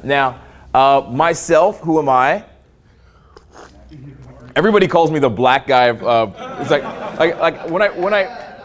Now, myself, who am I? Everybody calls me the black guy. It's like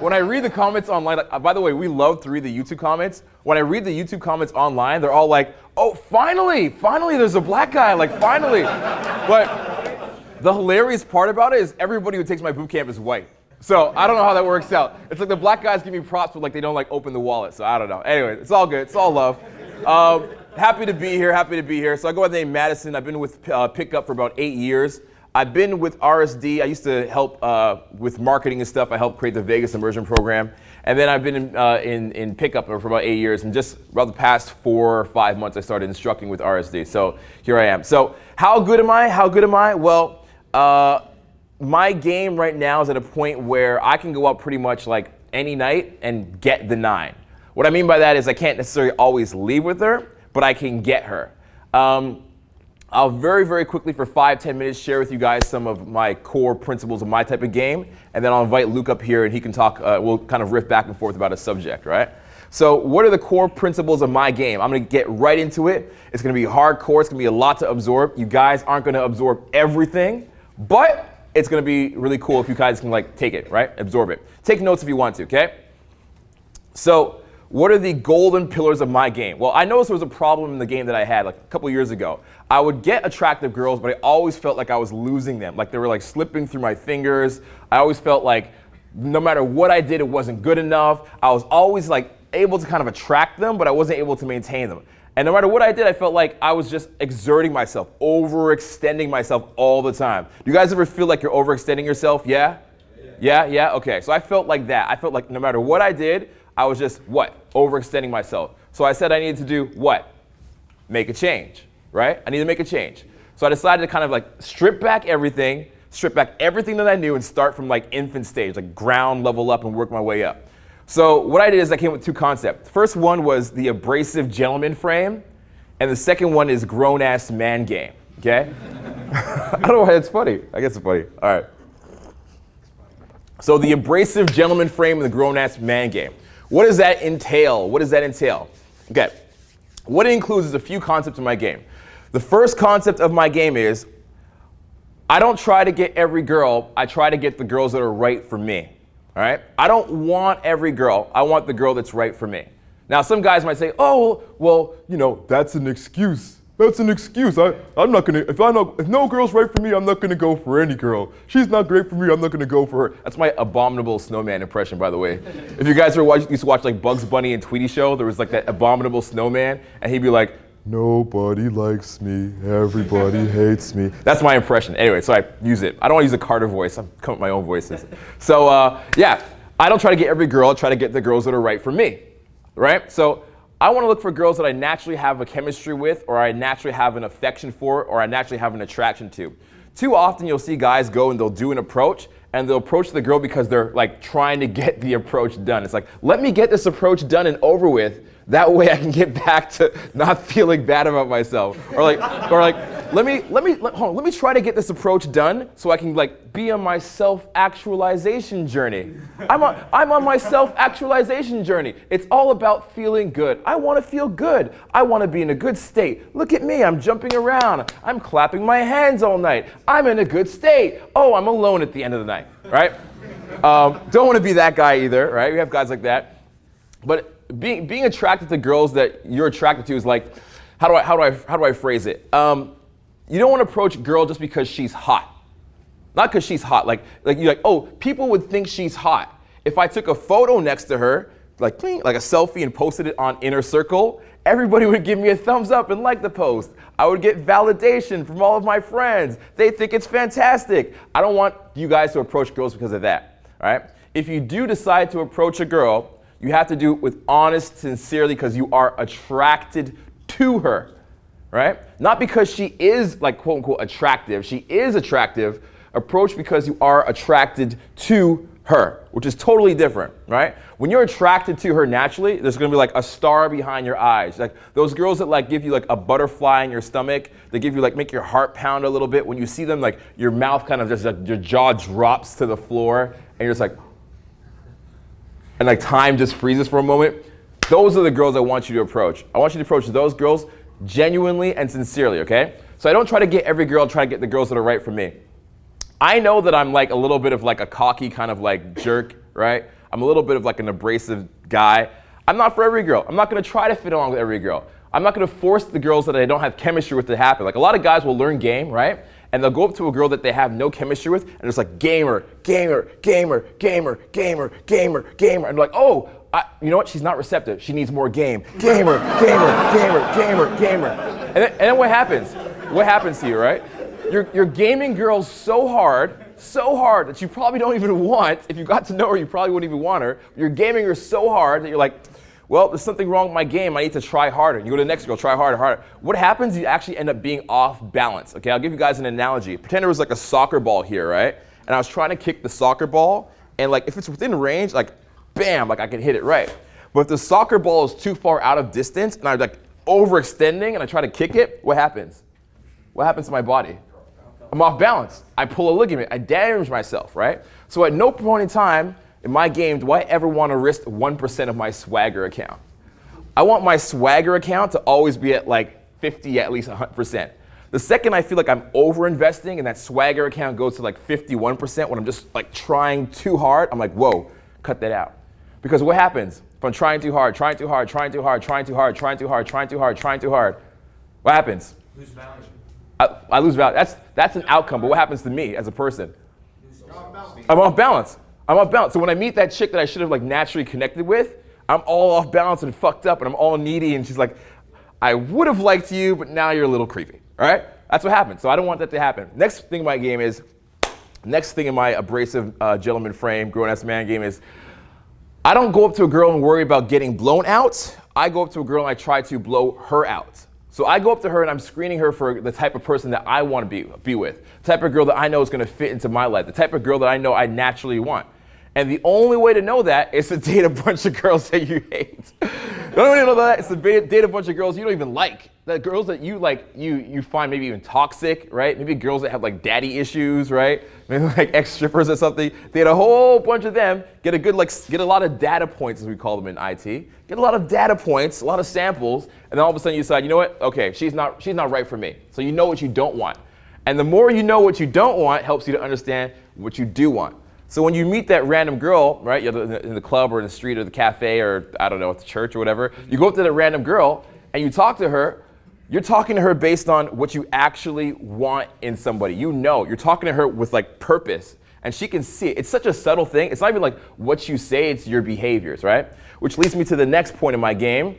when I read the comments online. Like, by the way, we love to read the YouTube comments. When I read the YouTube comments online, they're all like, "Oh, finally, there's a black guy! Like, finally!" But the hilarious part about it is everybody who takes my boot camp is white. So I don't know how that works out. It's like the black guys give me props, but like they don't like open the wallet. So I don't know. Anyway, it's all good. It's all love. Happy to be here. So I go by the name Madison. I've been with Pickup for about 8 years. I've been with RSD. I used to help with marketing and stuff. I helped create the Vegas Immersion program. And then I've been in Pickup for about 8 years. And just about the past 4 or 5 months, I started instructing with RSD. So here I am. So how good am I? Well, my game right now is at a point where I can go out pretty much like any night and get the 9. What I mean by that is I can't necessarily always leave with her, but I can get her. I'll very, very quickly for 5-10 minutes share with you guys some of my core principles of my type of game, and then I'll invite Luke up here and he can talk, we'll kind of riff back and forth about a subject, right? So what are the core principles of my game? I'm gonna get right into it. It's gonna be hardcore, it's gonna be a lot to absorb. You guys aren't gonna absorb everything, but it's gonna be really cool if you guys can like take it, right? Absorb it. Take notes if you want to, okay? So, what are the golden pillars of my game? Well, I noticed there was a problem in the game that I had like a couple years ago. I would get attractive girls, but I always felt like I was losing them. Like they were like slipping through my fingers. I always felt like no matter what I did, it wasn't good enough. I was always like able to kind of attract them, but I wasn't able to maintain them. And no matter what I did, I felt like I was just exerting myself, overextending myself all the time. Do you guys ever feel like you're overextending yourself? Yeah? Yeah? Okay, so I felt like that. I felt like no matter what I did, I was just, overextending myself. So I said I needed to do what? Make a change, right? I need to make a change. So I decided to kind of like strip back everything that I knew and start from like infant stage, like ground level up and work my way up. So what I did is I came with 2 concepts. The first one was the Abrasive-Gentleman frame, and the second one is grown-ass man game, okay? I don't know why it's funny. I guess it's funny. All right. So the Abrasive-Gentleman frame and the grown-ass man game. What does that entail? Okay, what it includes is a few concepts in my game. The first concept of my game is I don't try to get every girl, I try to get the girls that are right for me, all right? I don't want every girl, I want the girl that's right for me. Now some guys might say, oh, well, that's an excuse. I'm not gonna, if no girl's right for me, I'm not gonna go for any girl. She's not great for me, I'm not gonna go for her. That's my abominable snowman impression, by the way. If you guys used to watch like Bugs Bunny and Tweety Show, there was like that abominable snowman, and he'd be like, nobody likes me, everybody hates me. That's my impression. Anyway, so I use it. I don't want to use a Carter voice, I'm coming up with my own voices. So yeah, I don't try to get every girl, I try to get the girls that are right for me, right? So I want to look for girls that I naturally have a chemistry with, or I naturally have an affection for, or I naturally have an attraction to. Too often you'll see guys go and they'll do an approach, and they'll approach the girl because they're like trying to get the approach done. It's like, let me get this approach done and over with, that way I can get back to not feeling bad about myself. Or like, let me try to get this approach done so I can like be on my self-actualization journey. I'm on my self-actualization journey. It's all about feeling good. I want to feel good. I want to be in a good state. Look at me, I'm jumping around. I'm clapping my hands all night. I'm in a good state. Oh, I'm alone at the end of the night, right? Don't want to be that guy either, right? We have guys like that. But being attracted to girls that you're attracted to is like, how do I phrase it? You don't want to approach a girl just because she's hot. Not because she's hot. Like you're like, oh, people would think she's hot. If I took a photo next to her, like a selfie and posted it on Inner Circle, everybody would give me a thumbs up and like the post. I would get validation from all of my friends. They think it's fantastic. I don't want you guys to approach girls because of that, all right? If you do decide to approach a girl, you have to do it with honest, sincerely, because you are attracted to her, right? Not because she is like quote unquote attractive. She is attractive. Approach because you are attracted to her, which is totally different, right? When you're attracted to her naturally, there's gonna be like a star behind your eyes. Like those girls that like give you like a butterfly in your stomach, they give you like, make your heart pound a little bit. When you see them, like your mouth kind of just like, your jaw drops to the floor and you're just like, and like time just freezes for a moment. Those are the girls I want you to approach. I want you to approach those girls genuinely and sincerely, okay? So I don't try to get every girl, I try to get the girls that are right for me. I know that I'm like a little bit of like a cocky kind of like jerk, right? I'm a little bit of like an abrasive guy. I'm not for every girl. I'm not gonna try to fit along with every girl. I'm not gonna force the girls that I don't have chemistry with to happen. Like a lot of guys will learn game, right? And they'll go up to a girl that they have no chemistry with, and it's like gamer, gamer, gamer, gamer, gamer, gamer, gamer. And they're like, oh, you know what? She's not receptive. She needs more game. Gamer, gamer, gamer, gamer, gamer. And then what happens? What happens to you, right? You're gaming girls so hard that you probably don't even want. If you got to know her, you probably wouldn't even want her. You're gaming her so hard that you're like, well, there's something wrong with my game. I need to try harder. You go to the next girl, try harder, harder. What happens? You actually end up being off balance. Okay, I'll give you guys an analogy. Pretend there was like a soccer ball here, right? And I was trying to kick the soccer ball, and like if it's within range, like bam, like I can hit it right. But if the soccer ball is too far out of distance, and I'm like overextending, and I try to kick it, what happens? What happens to my body? I'm off balance. I pull a ligament. I damage myself, right? So at no point in time in my game do I ever want to risk 1% of my swagger account. I want my swagger account to always be at like 50, at least 100%. The second I feel like I'm over-investing and that swagger account goes to like 51% when I'm just like trying too hard, I'm like, whoa, cut that out. Because what happens if I'm trying too hard, trying too hard, trying too hard, trying too hard, trying too hard, trying too hard, trying too hard? What happens? Lose value. I lose value. That's an outcome, but what happens to me as a person? I'm off balance. I'm off balance. So when I meet that chick that I should have like naturally connected with, I'm all off balance and fucked up, and I'm all needy, and she's like, I would have liked you, but now you're a little creepy. All right? That's what happens. So I don't want that to happen. Next thing in my game is, next thing in my abrasive gentleman frame, grown-ass man game is, I don't go up to a girl and worry about getting blown out. I go up to a girl and I try to blow her out. So I go up to her and I'm screening her for the type of person that I want to be with, the type of girl that I know is going to fit into my life, the type of girl that I know I naturally want. And the only way to know that is to date a bunch of girls that you hate. The only way to know that is to date a bunch of girls you don't even like. The girls that you like, you find maybe even toxic, right? Maybe girls that have like daddy issues, right? Maybe like ex-strippers or something. Date a whole bunch of them, get a lot of data points, as we call them in IT. Get a lot of data points, a lot of samples, and then all of a sudden you decide, you know what? Okay, she's not right for me. So you know what you don't want. And the more you know what you don't want helps you to understand what you do want. So when you meet that random girl, right, you're in the club or in the street or the cafe or I don't know, at the church or whatever, you go up to that random girl and you talk to her, you're talking to her based on what you actually want in somebody. You know, you're talking to her with like purpose, and she can see it. It's such a subtle thing. It's not even like what you say, it's your behaviors, right? Which leads me to the next point in my game.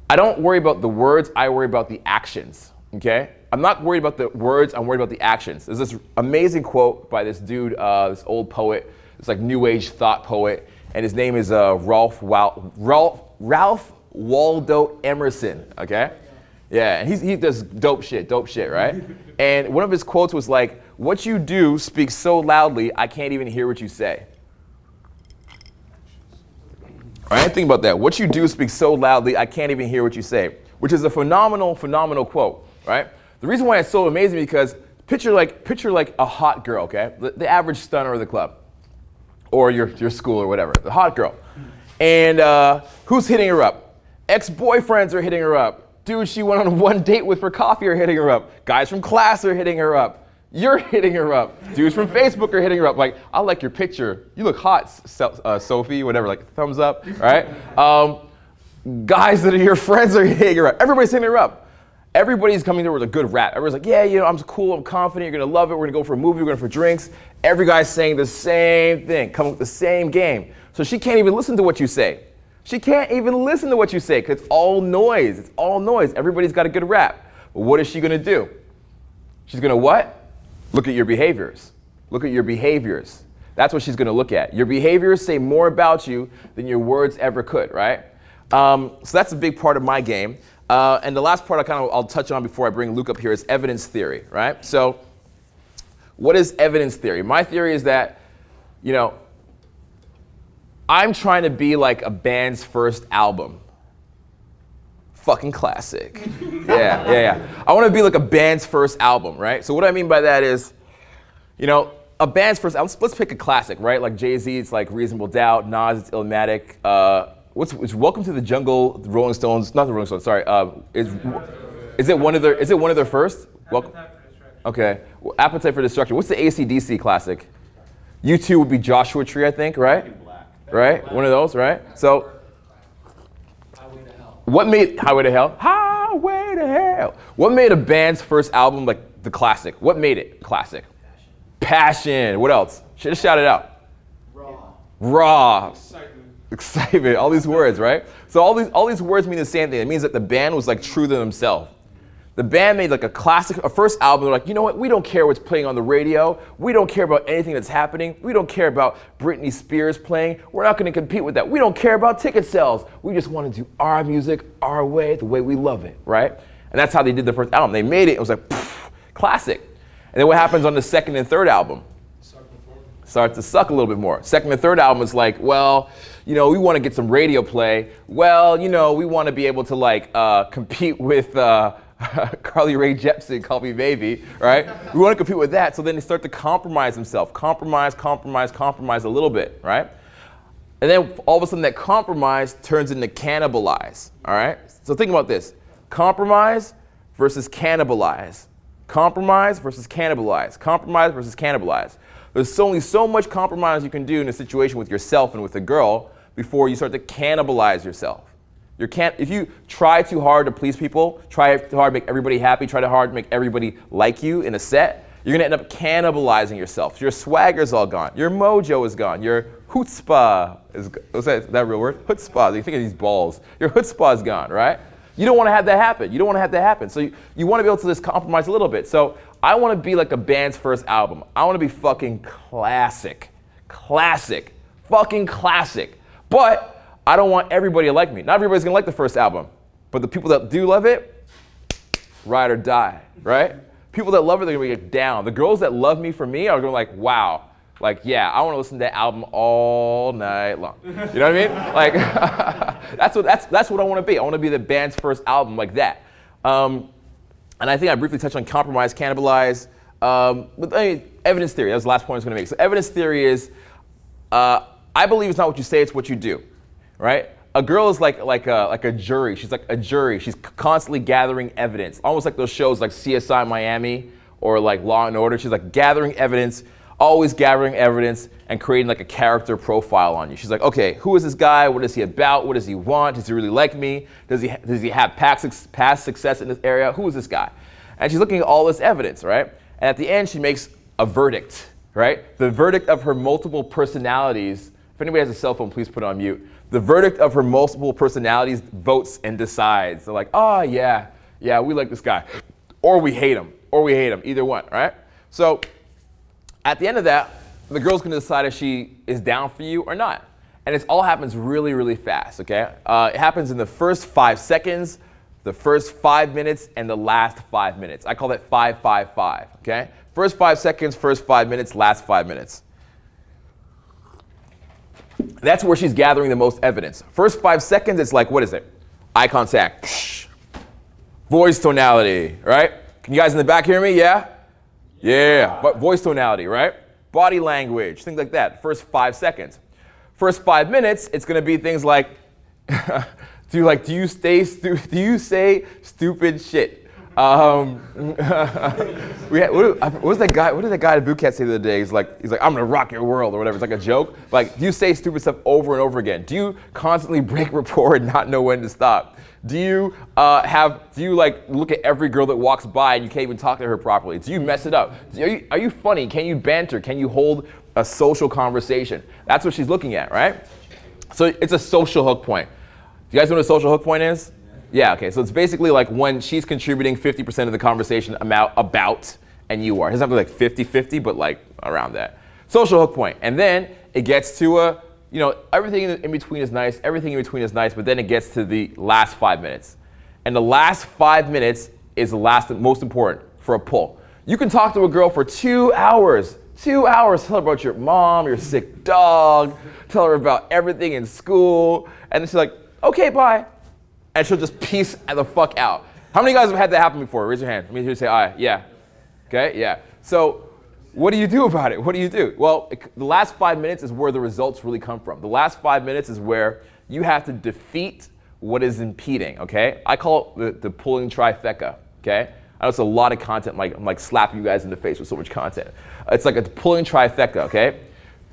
I don't worry about the words, I worry about the actions, okay? I'm not worried about the words, I'm worried about the actions. There's this amazing quote by this dude, this old poet, this like new age thought poet, and his name is Ralph Waldo Emerson, okay? Yeah, and he does dope shit, right? And one of his quotes was like, what you do speaks so loudly, I can't even hear what you say. All right, think about that. What you do speaks so loudly, I can't even hear what you say, which is a phenomenal quote, right? The reason why it's so amazing because picture like a hot girl, okay? The average stunner of the club, or your school or whatever, the hot girl. And who's hitting her up? Ex-boyfriends are hitting her up. Dudes she went on one date with for coffee are hitting her up. Guys from class are hitting her up. You're hitting her up. Dudes from Facebook are hitting her up. Like, I like your picture. You look hot, Sophie, whatever, like thumbs up, right? Guys that are your friends are hitting her up. Everybody's hitting her up. Everybody's coming there with a good rap. Everybody's like, yeah, you know, I'm cool, I'm confident, you're gonna love it, we're gonna go for a movie, we're gonna go for drinks. Every guy's saying the same thing, coming with the same game. So she can't even listen to what you say. She can't even listen to what you say because it's all noise. It's all noise. Everybody's got a good rap. But what is she going to do? She's going to what? Look at your behaviors. Look at your behaviors. That's what she's going to look at. Your behaviors say more about you than your words ever could, right? So that's a big part of my game. And the last part I'll touch on before I bring Luke up here is evidence theory, right? So what is evidence theory? My theory is that, you know, I'm trying to be like a band's first album. Fucking classic. Yeah. I want to be like a band's first album, right? So what I mean by that is, you know, a band's first album, let's pick a classic, right? Like Jay-Z, it's like Reasonable Doubt, Nas, it's Illmatic, It's Welcome to the Jungle, the Rolling Stones, not the Rolling Stones, sorry. Is it one of their first? Welcome. Okay. Well, Appetite for Destruction. What's the AC/DC classic? U2 would be Joshua Tree, I think, right? Right? One of those, right? So, what made Highway to Hell? Highway to Hell. What made a band's first album like the classic? What made it classic? Passion. What else? Just shout it out. Raw. Excitement. All these words, right? So all these words mean the same thing. It means that the band was like true to themselves. The band made like a first album. They're like, you know what? We don't care what's playing on the radio. We don't care about anything that's happening. We don't care about Britney Spears playing. We're not going to compete with that. We don't care about ticket sales. We just want to do our music our way, the way we love it, right? And that's how they did the first album. They made it. It was like, classic. And then what happens on the second and third album? Starts to suck a little bit more. Second and third album is like, well, you know, we want to get some radio play. Well, you know, we want to be able to like compete with Carly Rae Jepsen, Call Me Baby, right? We want to compete with that. So then they start to compromise themselves. Compromise a little bit, right? And then all of a sudden that compromise turns into cannibalize, all right? So think about this. Compromise versus cannibalize. Compromise versus cannibalize. Compromise versus cannibalize. There's only so much compromise you can do in a situation with yourself and with a girl before you start to cannibalize yourself. If you try too hard to please people, try too hard to make everybody happy, try too hard to make everybody like you in a set, you're gonna end up cannibalizing yourself. Your swagger's all gone. Your mojo is gone. Your chutzpah is that real word? Chutzpah. You think of these balls. Your chutzpah is gone, right? You don't want to have that happen. You don't want to have that happen. So you want to be able to just compromise a little bit. So I want to be like a band's first album. I want to be fucking classic. Fucking classic. But I don't want everybody to like me. Not everybody's gonna like the first album, but the people that do love it, ride or die, right? People that love it, they're gonna be down. The girls that love me for me are gonna be like, wow, like yeah, I want to listen to that album all night long. You know what I mean? Like that's what I want to be. I want to be the band's first album like that. And I think I briefly touched on compromise, cannibalize. But evidence theory. That was the last point I was gonna make. So evidence theory is, I believe it's not what you say, it's what you do. Right? A girl is like a jury. She's like a jury. She's constantly gathering evidence. Almost like those shows like CSI Miami or like Law and Order. She's like gathering evidence, always gathering evidence and creating like a character profile on you. She's like, okay, who is this guy? What is he about? What does he want? Does he really like me? Does he have past success in this area? Who is this guy? And she's looking at all this evidence, right? And at the end, she makes a verdict, right? The verdict of her multiple personalities. If anybody has a cell phone, please put it on mute. The verdict of her multiple personalities votes and decides. They're like, oh yeah, we like this guy. Or we hate him, either one, right? So at the end of that, the girl's gonna decide if she is down for you or not. And it all happens really, really fast, okay? It happens in the first 5 seconds, the first 5 minutes, and the last 5 minutes. I call that 5-5-5, okay? First 5 seconds, first 5 minutes, last 5 minutes. That's where she's gathering the most evidence. First 5 seconds, it's like, what is it? Eye contact, psh. Voice tonality, right? Can you guys in the back hear me? Yeah? Yeah, but voice tonality, right? Body language, things like that. First 5 seconds. First 5 minutes, it's gonna be things like, do you say stupid shit? What did that guy at boot camp say the other day? He's like, I'm gonna rock your world or whatever. It's like a joke. Like, do you say stupid stuff over and over again? Do you constantly break rapport and not know when to stop? Do you like look at every girl that walks by and you can't even talk to her properly? Do you mess it up? Are you funny? Can you banter? Can you hold a social conversation? That's what she's looking at, right? So it's a social hook point. Do you guys know what a social hook point is? Yeah, okay, so it's basically like when she's contributing 50% of the conversation about and you are. It doesn't have to be like 50-50, but like around that. Social hook point. And then it gets to everything in between is nice, but then it gets to the last 5 minutes. And the last 5 minutes is the most important for a pull. You can talk to a girl for 2 hours. 2 hours, tell her about your mom, your sick dog, tell her about everything in school, and then she's like, okay, bye. And she'll just peace the fuck out. How many guys have had that happen before? Raise your hand. Let me hear you say aye. Yeah. Okay, yeah. So what do you do about it? What do you do? Well, the last 5 minutes is where the results really come from. The last 5 minutes is where You have to defeat what is impeding, okay? I call it the pulling trifecta, okay? I know it's a lot of content, I'm like slapping you guys in the face with so much content. It's like a pulling trifecta, okay?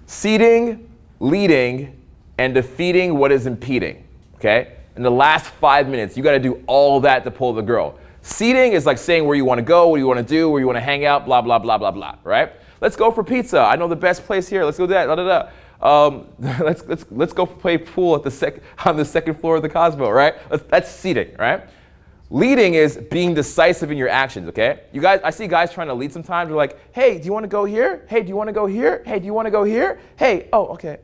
Seeding, leading, and defeating what is impeding, okay? In the last 5 minutes, you gotta do all that to pull the girl. Seeding is like saying where you wanna go, what you wanna do, where you wanna hang out, blah, blah, blah, blah, blah, right? Let's go for pizza. I know the best place here. Let's go do that, da, da, da. Let's go play pool on the second floor of the Cosmo, right? That's seeding, right? Leading is being decisive in your actions, okay? You guys, I see guys trying to lead sometimes. They're like, hey, do you want to go here? Hey, do you want to go here? Hey, do you want to go here? Hey, oh, okay.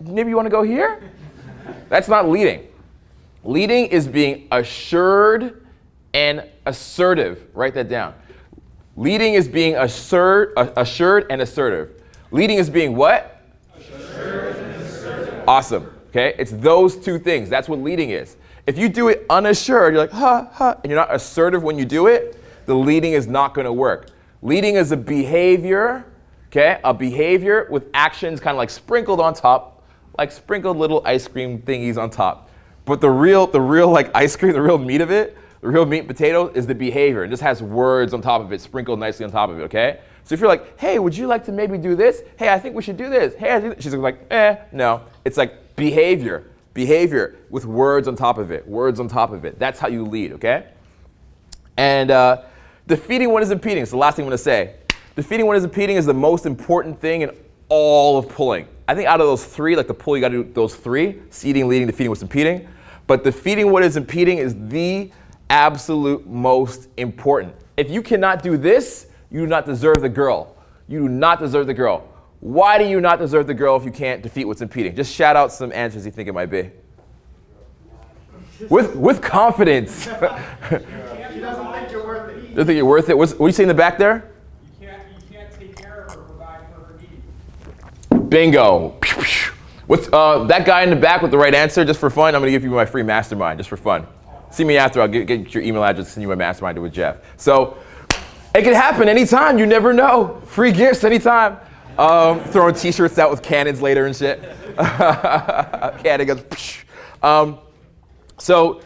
Maybe you want to go here? That's not leading. Leading is being assured and assertive. Write that down. Leading is being assured and assertive. Leading is being what? Assured and assertive. Awesome, okay? It's those two things. That's what leading is. If you do it unassured, you're like, and you're not assertive when you do it, the leading is not going to work. Leading is a behavior, okay? A behavior with actions kind of like sprinkled on top, like sprinkled little ice cream thingies on top. But the real like ice cream, the real meat of it, the real meat and potato is the behavior. It just has words on top of it, sprinkled nicely on top of it, okay? So if you're like, hey, would you like to maybe do this? Hey, I think we should do this. Hey, I do this. She's like, no. It's like behavior. Behavior with words on top of it, words on top of it. That's how you lead, okay? And defeating what is impeding. It's the last thing I'm going to say. Defeating what is impeding is the most important thing in all of pulling. I think out of those three, like the pull, you got to do those three: seeding, leading, defeating what's impeding. But defeating what is impeding is the absolute most important. If you cannot do this, you do not deserve the girl. You do not deserve the girl. Why do you not deserve the girl if you can't defeat what's impeding? Just shout out some answers you think it might be. With confidence. She doesn't think you're worth it. Doesn't think you're worth it. What do you say in the back there? You can't take care of her, provide for her needs. Bingo. What's that guy in the back with the right answer? Just for fun, I'm going to give you my free mastermind, just for fun. See me after. I'll get your email address, send you my mastermind with Jeff. So it can happen anytime. You never know. Free gifts anytime. Throwing t-shirts out with cannons later and shit. Cannon goes, psh. So,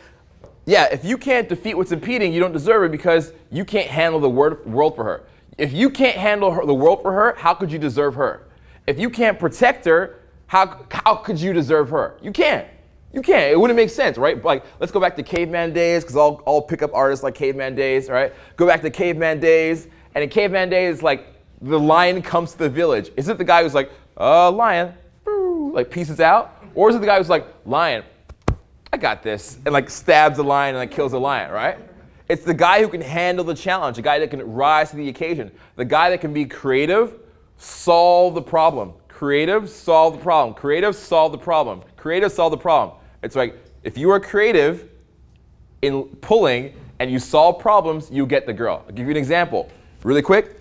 yeah, if you can't defeat what's impeding, you don't deserve it because you can't handle the world for her. If you can't handle the world for her, how could you deserve her? If you can't protect her, how could you deserve her? You can't. You can't. It wouldn't make sense, right? Like, let's go back to caveman days, because all pickup artists like caveman days, right? Go back to caveman days, and in caveman days, like, the lion comes to the village. Is it the guy who's like, lion, like pieces out? Or is it the guy who's like, lion, I got this, and like stabs the lion and like kills the lion, right? It's the guy who can handle the challenge, the guy that can rise to the occasion, the guy that can be creative, solve the problem. Creative, solve the problem. Creative, solve the problem. Creative, solve the problem. It's like, if you are creative in pulling and you solve problems, you get the girl. I'll give you an example, really quick.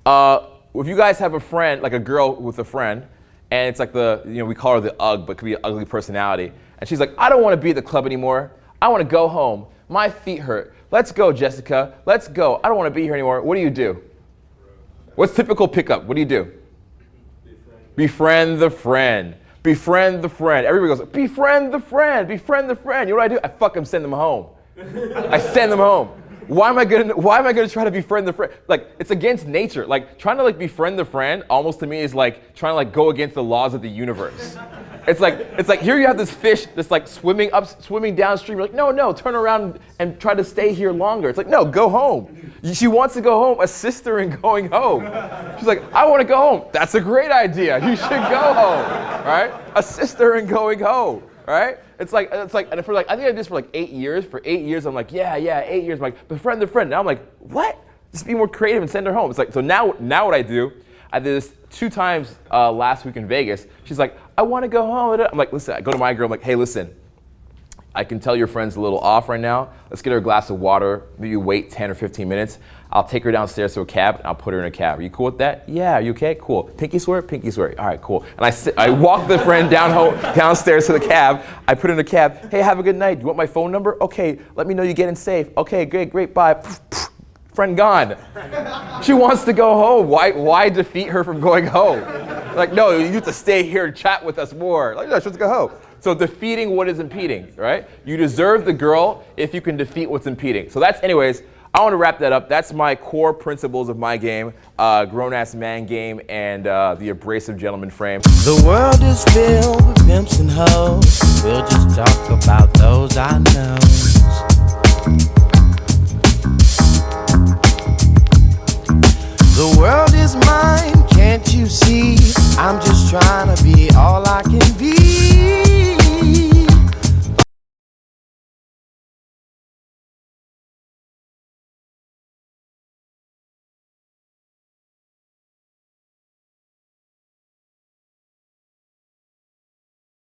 If you guys have a friend, like a girl with a friend, and it's like we call her the UGG, but it could be an ugly personality, and she's like, I don't want to be at the club anymore. I want to go home. My feet hurt. Let's go, Jessica. Let's go. I don't want to be here anymore. What do you do? What's typical pickup? What do you do? Befriend the friend. Befriend the friend. Everybody goes, befriend the friend. Befriend the friend. You know what I do? I fucking send them home. I send them home. Why am I gonna try to befriend the friend? Like, it's against nature. Like, trying to like befriend the friend almost to me is like trying to like go against the laws of the universe. It's like here you have this fish that's like swimming downstream. You're like, no, turn around and try to stay here longer. It's like, no, go home. She wants to go home. Assist her in going home. She's like, I want to go home. That's a great idea. You should go home, right? Assist her in going home, right? It's like, and for like, I think I did this for like 8 years. For 8 years, I'm like, yeah, 8 years. I'm like, befriend the friend. Now I'm like, what? Just be more creative and send her home. It's like, so now what I do, I did this 2 times last week in Vegas. She's like, I want to go home. I'm like, listen, I go to my girl. I'm like, hey, listen, I can tell your friend's a little off right now. Let's get her a glass of water. Maybe wait 10 or 15 minutes. I'll take her downstairs to a cab, and I'll put her in a cab. Are you cool with that? Yeah, are you okay? Cool. Pinky swear? Pinky swear. All right, cool. And I walk the friend downstairs to the cab. I put her in a cab. Hey, have a good night. Do you want my phone number? Okay, let me know you get in safe. Okay, great, bye. Friend gone. She wants to go home. Why defeat her from going home? Like, no, you have to stay here and chat with us more. Like, no, she wants to go home. So defeating what is impeding, right? You deserve the girl if you can defeat what's impeding. So that's, anyways, I want to wrap that up. That's my core principles of my game, grown-ass man game, and the Abrasive-Gentleman frame. The world is filled with pimps and hoes. We'll just talk about those I know. The world is mine, can't you see? I'm just trying to be all I